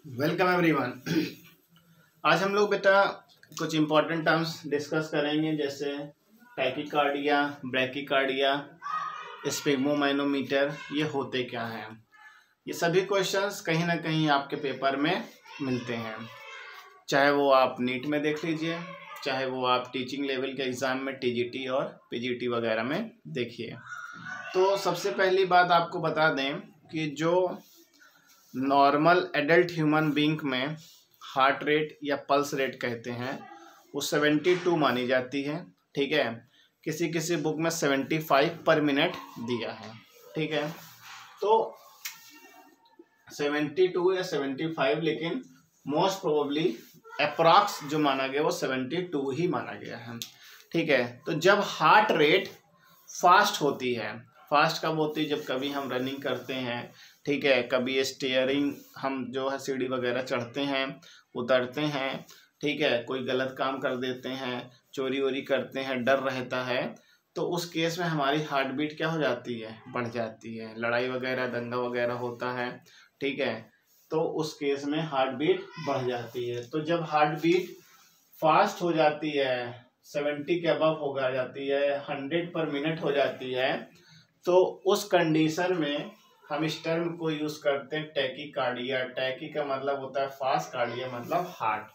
Welcome everyone. आज हम लोग बेटा कुछ इम्पोर्टेंट टर्म्स डिस्कस करेंगे, जैसे टैकीकार्डिया, ब्रैकीकार्डिया, स्फिग्मोमाइनोमीटर। ये होते क्या हैं? ये सभी क्वेश्चंस कहीं ना कहीं आपके पेपर में मिलते हैं, चाहे वो आप नीट में देख लीजिए, चाहे वो आप टीचिंग लेवल के एग्ज़ाम में टीजीटी और पीजीटी वगैरह में देखिए। तो सबसे पहली बात आपको बता दें कि जो नॉर्मल एडल्ट ह्यूमन बीइंग में हार्ट रेट या पल्स रेट कहते हैं वो 72 मानी जाती है। ठीक है, किसी किसी बुक में 75 पर मिनट दिया है। ठीक है, तो 72 या 75, लेकिन मोस्ट प्रोबेबली अप्रॉक्स जो माना गया वो 72 ही माना गया है। ठीक है, तो जब हार्ट रेट फास्ट होती है, फास्ट कब होती है? जब कभी हम रनिंग करते हैं, ठीक है, कभी स्टीयरिंग हम जो है सीढ़ी वगैरह चढ़ते हैं, उतरते हैं, ठीक है, कोई गलत काम कर देते हैं, चोरी वोरी करते हैं, डर रहता है, तो उस केस में हमारी हार्ट बीट क्या हो जाती है? बढ़ जाती है। लड़ाई वगैरह, दंगा वगैरह होता है, ठीक है, तो उस केस में हार्ट बीट बढ़ जाती है। तो जब हार्ट बीट फास्ट हो जाती है, 70 के अबव हो जाती है, 100 पर मिनट हो जाती है, तो उस कंडीशन में हम इस टर्म को यूज करते हैं टैकीकार्डिया। टैकी का मतलब होता है फास्ट, कार्डिया मतलब हार्ट।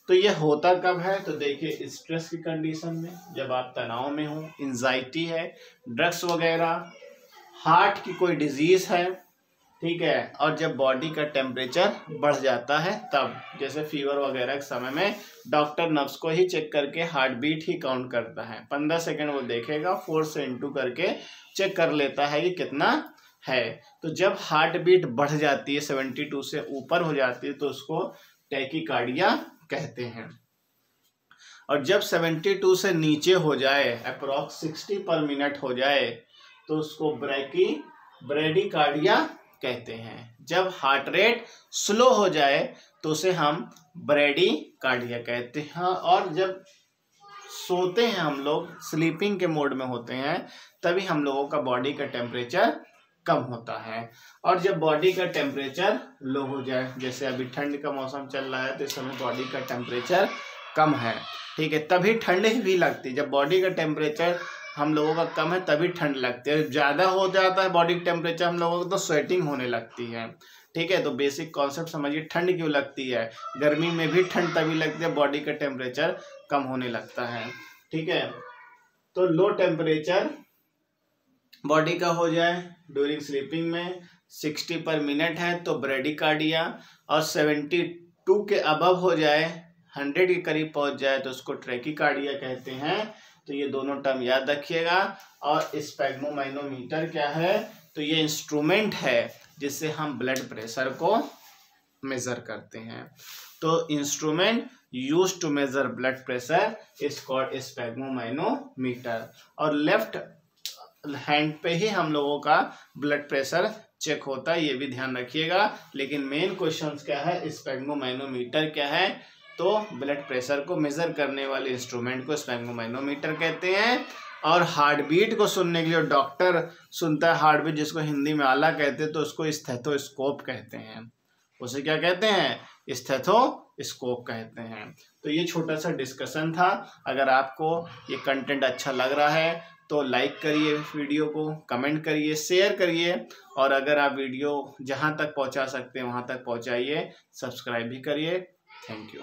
तो ये होता कब है? तो देखिए, स्ट्रेस की कंडीशन में, जब आप तनाव में हो, एंजाइटी है, ड्रग्स वगैरह, हार्ट की कोई डिजीज है, ठीक है, और जब बॉडी का टेम्परेचर बढ़ जाता है तब, जैसे फीवर वगैरह के समय में डॉक्टर नर्व्स को ही चेक करके हार्ट बीट ही काउंट करता है। 15 सेकंड वो देखेगा, 4 से इंटू करके चेक कर लेता है कि कितना है। तो जब हार्ट बीट बढ़ जाती है, 72 से ऊपर हो जाती है, तो उसको टैकीकार्डिया कहते हैं। और जब 72 से नीचे हो जाए, अप्रॉक्स 60 पर मिनट हो जाए, तो उसको ब्रैडीकार्डिया कहते हैं। जब हार्ट रेट स्लो हो जाए तो उसे हम ब्रैडीकार्डिया कहते हैं। और जब सोते हैं हम लोग, स्लीपिंग के मोड में होते हैं, तभी हम लोगों का बॉडी का टेम्परेचर कम होता है। और जब बॉडी का टेम्परेचर लो हो जाए, जैसे अभी ठंड का मौसम चल रहा है, तो इस समय बॉडी का टेम्परेचर कम है, ठीक है, तभी ठंड भी लगती है। जब बॉडी का टेम्परेचर हम लोगों का कम है तभी ठंड लगती है। ज़्यादा हो जाता है बॉडी टेम्परेचर हम लोगों को, तो स्वेटिंग होने लगती है। ठीक है, तो बेसिक कॉन्सेप्ट समझिए, ठंड क्यों लगती है? गर्मी में भी ठंड तभी लगती है, बॉडी का टेम्परेचर कम होने लगता है। ठीक है, तो लो टेम्परेचर बॉडी का हो जाए ड्यूरिंग स्लीपिंग में, 60 पर मिनट है तो ब्रैडीकार्डिया, और 72 के अबव हो जाए, 100 के करीब पहुंच जाए, तो उसको टैकीकार्डिया कहते हैं। तो ये दोनों टर्म याद रखिएगा। और स्फिग्मोमाइनोमीटर क्या है? तो ये इंस्ट्रूमेंट है जिससे हम ब्लड प्रेशर को मेजर करते हैं। तो instrument used to measure blood pressure is called sphygmomanometer. और लेफ्ट हैंड पे ही हम लोगों का ब्लड प्रेशर चेक होता है, ये भी ध्यान रखिएगा। लेकिन मेन क्वेश्चन क्या है, स्फिग्मोमाइनोमीटर क्या है? तो ब्लड प्रेशर को मेजर करने वाले इंस्ट्रूमेंट को स्फिग्मोमाइनोमीटर कहते हैं। और हार्ट बीट को सुनने के लिए डॉक्टर सुनता है हार्ट बीट, जिसको हिंदी में आला कहते हैं, तो उसको स्टेथोस्कोप कहते हैं। उसे क्या कहते हैं? स्टेथोस्कोप कहते हैं। तो ये छोटा सा डिस्कशन था। अगर आपको ये कंटेंट अच्छा लग रहा है तो लाइक करिए वीडियो को, कमेंट करिए, शेयर करिए, और अगर आप वीडियो जहाँ तक पहुँचा सकते हैं वहाँ तक पहुँचाइए, सब्सक्राइब भी करिए। Thank you.